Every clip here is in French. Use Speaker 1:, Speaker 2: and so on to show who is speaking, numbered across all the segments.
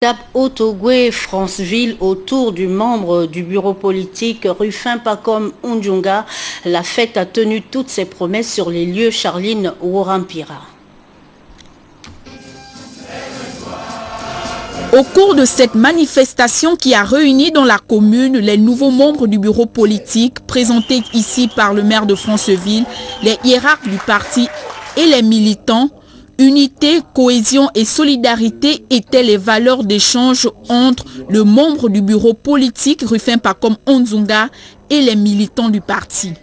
Speaker 1: Cap Otogwe, Franceville, autour du membre du bureau politique Rufin Pacom Ondjunga. La fête a tenu toutes ses promesses sur les lieux. Charline Warampira.
Speaker 2: Au cours de cette manifestation qui a réuni dans la commune les nouveaux membres du bureau politique présentés ici par le maire de Franceville, les hiérarques du parti et les militants, unité, cohésion et solidarité étaient les valeurs d'échange entre le membre du bureau politique Rufin Pacom Ondjunga et les militants du parti.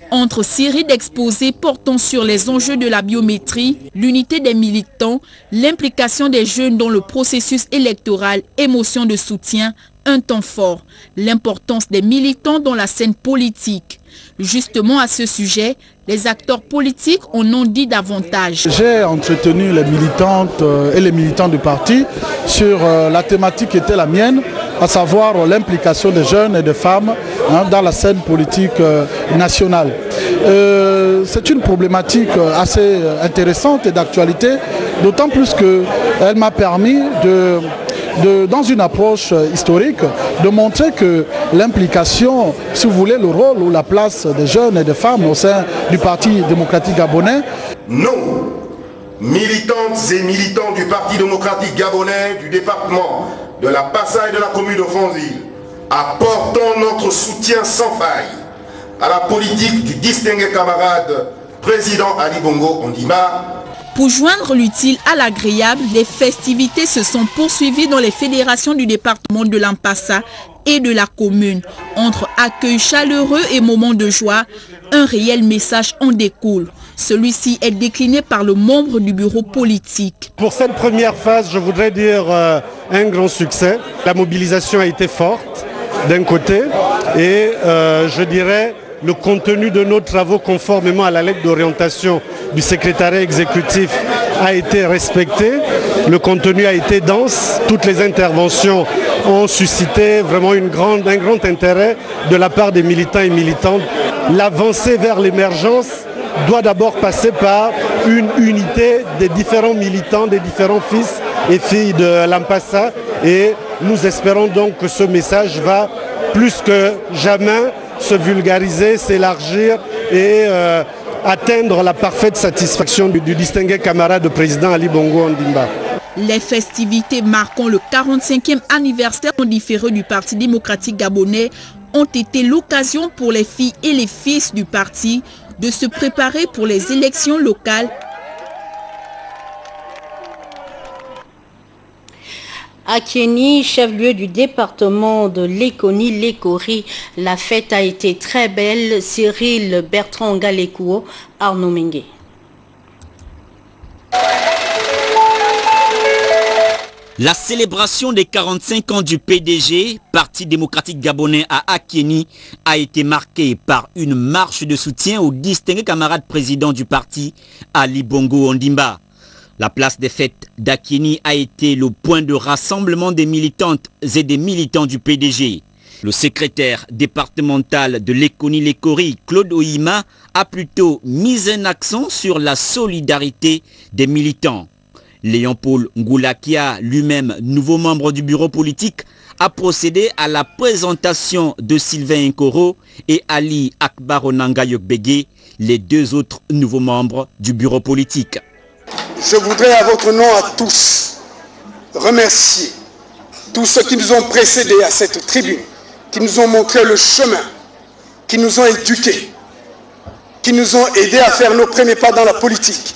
Speaker 2: Entre série d'exposés portant sur les enjeux de la biométrie, l'unité des militants, l'implication des jeunes dans le processus électoral, émotion de soutien, un temps fort, l'importance des militants dans la scène politique. Justement à ce sujet, les acteurs politiques en ont dit davantage.
Speaker 3: J'ai entretenu les militantes et les militants du parti sur la thématique qui était la mienne, à savoir l'implication des jeunes et des femmes dans la scène politique nationale. C'est une problématique assez intéressante et d'actualité, d'autant plus qu'elle m'a permis dans une approche historique, de montrer que l'implication, si vous voulez, le rôle ou la place des jeunes et des femmes au sein du Parti démocratique gabonais.
Speaker 4: Nous, militantes et militants du Parti démocratique gabonais du département de la Passa et de la commune de Franceville, apportons notre soutien sans faille à la politique du distingué camarade président Ali Bongo Ondimba.
Speaker 2: Pour joindre l'utile à l'agréable, les festivités se sont poursuivies dans les fédérations du département de l'Ampassa et de la commune. Entre accueil chaleureux et moments de joie, un réel message en découle. Celui-ci est décliné par le membre du bureau politique.
Speaker 5: Pour cette première phase, je voudrais dire un grand succès. La mobilisation a été forte d'un côté et je dirais le contenu de nos travaux conformément à la lettre d'orientation du secrétariat exécutif a été respecté. Le contenu a été dense. Toutes les interventions ont suscité vraiment un grand intérêt de la part des militants et militantes. L'avancée vers l'émergence doit d'abord passer par une unité des différents militants, des différents fils et filles de l'Ampassa. Et nous espérons donc que ce message va plus que jamais se vulgariser, s'élargir et atteindre la parfaite satisfaction du distingué camarade de président Ali Bongo Ondimba.
Speaker 2: Les festivités marquant le 45e anniversaire différé du Parti démocratique gabonais ont été l'occasion pour les filles et les fils du parti de se préparer pour les élections locales.
Speaker 1: À Kéni, chef-lieu du département de Lekoni-Lekori, la fête a été très belle. Cyril Bertrand Galekouo, Arnaud Mengue.
Speaker 6: La célébration des 45 ans du PDG, Parti démocratique gabonais à Akéni, a été marquée par une marche de soutien au distingué camarade président du parti, Ali Bongo Ondimba. La place des fêtes d'Akéni a été le point de rassemblement des militantes et des militants du PDG. Le secrétaire départemental de Lekoni-Lekori, Claude Oyima, a plutôt mis un accent sur la solidarité des militants. Léon-Paul Ngoulakia, lui-même nouveau membre du bureau politique, a procédé à la présentation de Sylvain Nkoro et Ali Akbaronanga Yokbege, les deux autres nouveaux membres du bureau politique.
Speaker 7: Je voudrais à votre nom à tous remercier tous ceux qui nous ont précédés à cette tribune, qui nous ont montré le chemin, qui nous ont éduqués, qui nous ont aidés à faire nos premiers pas dans la politique.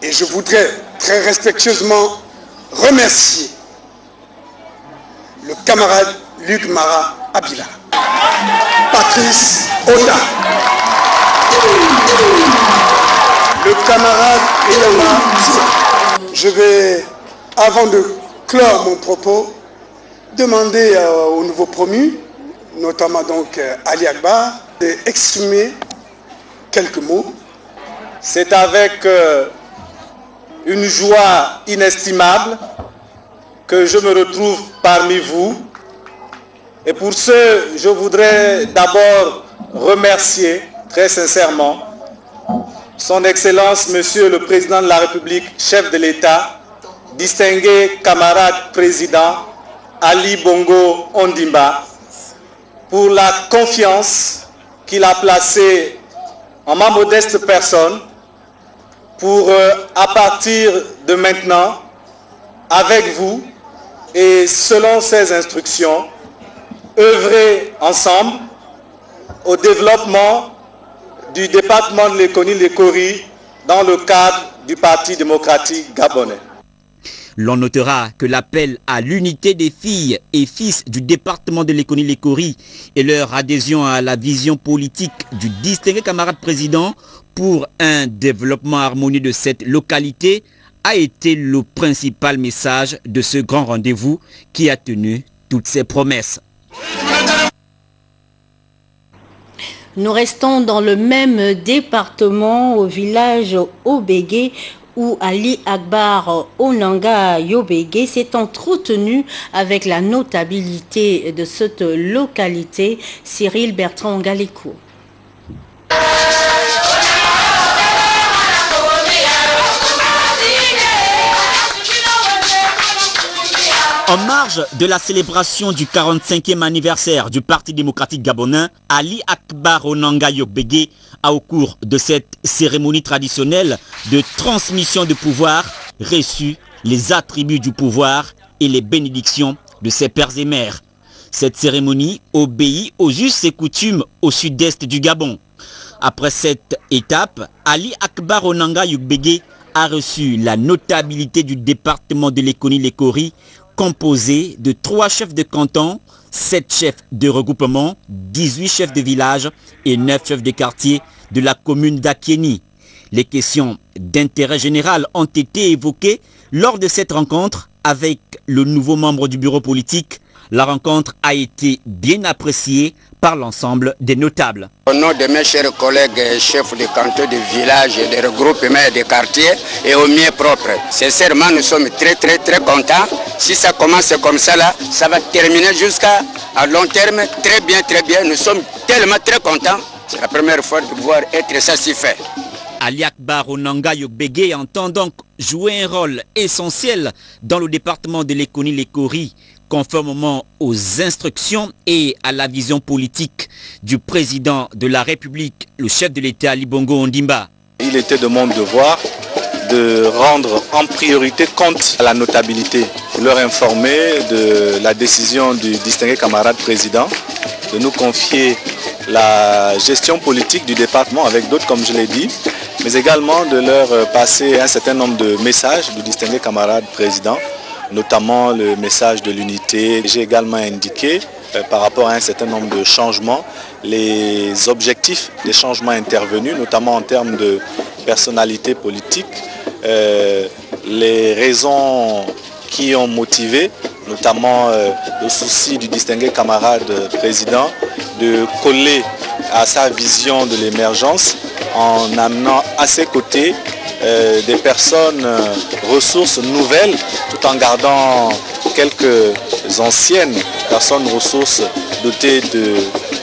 Speaker 7: Et je voudrais très respectueusement remercier le camarade Luc Mara Abila, Patrice Oda, le camarade Elama. Je vais, avant de clore mon propos, demander aux nouveaux promus, notamment donc Ali Akbar, d'exprimer quelques mots.
Speaker 8: C'est avec une joie inestimable que je me retrouve parmi vous. Et pour ce, je voudrais d'abord remercier très sincèrement Son Excellence, Monsieur le Président de la République, chef de l'État, distingué camarade président Ali Bongo Ondimba, pour la confiance qu'il a placée en ma modeste personne pour, à partir de maintenant, avec vous et selon ses instructions, œuvrer ensemble au développement du département de Lékoni-Lékori dans le cadre du Parti démocratique gabonais.
Speaker 6: L'on notera que l'appel à l'unité des filles et fils du département de Lékoni-Lékori et leur adhésion à la vision politique du distingué camarade président pour un développement harmonieux de cette localité a été le principal message de ce grand rendez-vous qui a tenu toutes ses promesses.
Speaker 1: Nous restons dans le même département, au village Obégué, où Ali Akbar Onanga Yobégué s'est entretenu avec la notabilité de cette localité, Cyril Bertrand Galéco.
Speaker 6: En marge de la célébration du 45e anniversaire du Parti démocratique gabonais, Ali Akbar Onanga Yobégué a au cours de cette cérémonie traditionnelle de transmission de pouvoir reçu les attributs du pouvoir et les bénédictions de ses pères et mères. Cette cérémonie obéit aux us et coutumes au sud-est du Gabon. Après cette étape, Ali Akbar Onanga Yobégué a reçu la notabilité du département de Lékoni-Lékori, composé de 3 chefs de canton, 7 chefs de regroupement, 18 chefs de village et 9 chefs de quartier de la commune d'Akieni. Les questions d'intérêt général ont été évoquées lors de cette rencontre avec le nouveau membre du bureau politique. La rencontre a été bien appréciée par l'ensemble des notables.
Speaker 9: Au nom de mes chers collègues chefs de canton, de village, de regroupement et de quartier et au mien propre, sincèrement nous sommes très contents. Si ça commence comme ça là, ça va terminer jusqu'à long terme, très bien, nous sommes tellement très contents. C'est la première fois de pouvoir être satisfait.
Speaker 6: Ali Akbar Onanga Yobégué entend donc jouer un rôle essentiel dans le département de Lékoni-Lékori, conformément aux instructions et à la vision politique du président de la République, le chef de l'État Ali Bongo Ondimba.
Speaker 10: Il était de mon devoir de rendre en priorité compte à la notabilité, de leur informer de la décision du distingué camarade président, de nous confier la gestion politique du département avec d'autres comme je l'ai dit, mais également de leur passer un certain nombre de messages du distingué camarade président, notamment le message de l'unité. J'ai également indiqué par rapport à un certain nombre de changements, les objectifs des changements intervenus, notamment en termes de personnalité politique, les raisons qui ont motivé, notamment le souci du distingué camarade président, de coller à sa vision de l'émergence en amenant à ses côtés des personnes ressources nouvelles tout en gardant quelques anciennes personnes ressources dotées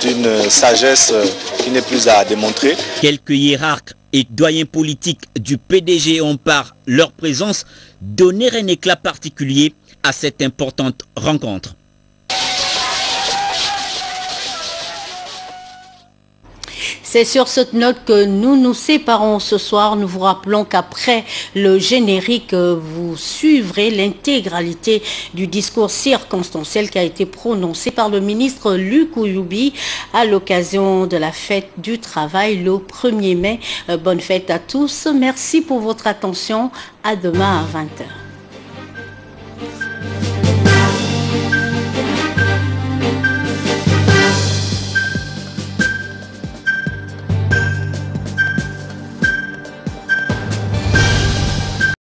Speaker 10: d'une sagesse qui n'est plus à démontrer.
Speaker 6: Quelques hiérarques et doyens politiques du PDG ont par leur présence donné un éclat particulier à cette importante rencontre.
Speaker 1: C'est sur cette note que nous nous séparons ce soir. Nous vous rappelons qu'après le générique, vous suivrez l'intégralité du discours circonstanciel qui a été prononcé par le ministre Luc Ouyoubi à l'occasion de la fête du travail le 1er mai. Bonne fête à tous. Merci pour votre attention. À demain à 20h.